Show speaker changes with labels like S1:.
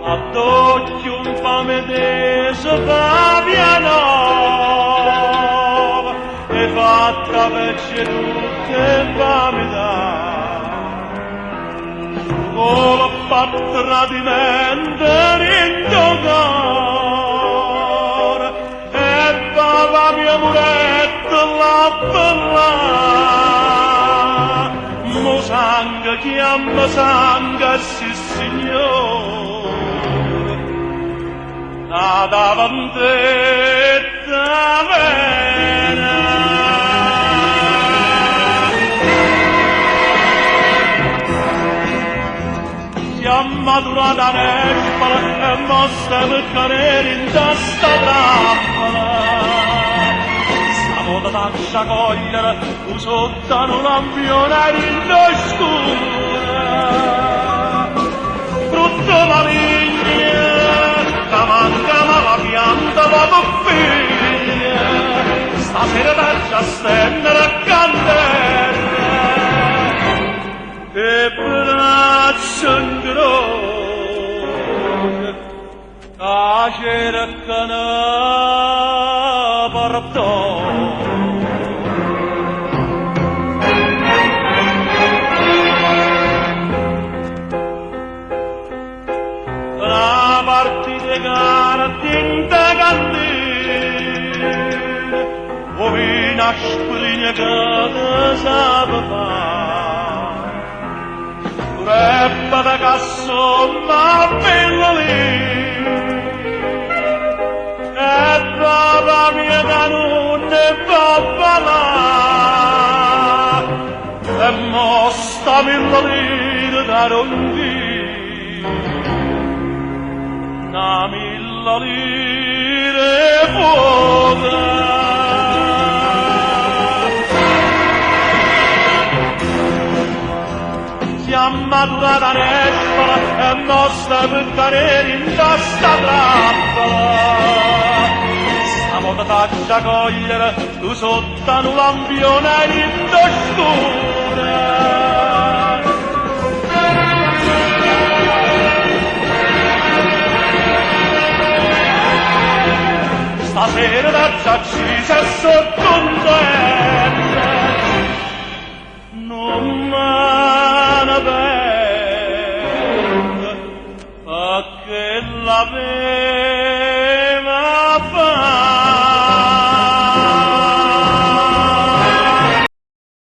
S1: Adocchio un fame deso Fabiano e fatta vecchie tutte fame da colpa tradimento in cuore e va mia muretto la bella mo sangue chiama sangue sì signore la davantetta vena chiama durata nespola e mossa per cadere in testa trappola stavo da cogliere usottano lampione in oscura frutto maligno la mancava la pianta la figlia stasera da stendere a candela e braccia in croce a cercare perdono la partita gara tinta candela o vina sprigne che te sape fare reppa da cassona bella lì e brava mia da non ne va là e mosta milla lì da rondi na milla lire buona chiama durata nespola e nostra per cadere in testa trappola stiamo da taccia cogliere tu sottano lampione in oscura stasera da accisa e sottontenta non me ne perde a che la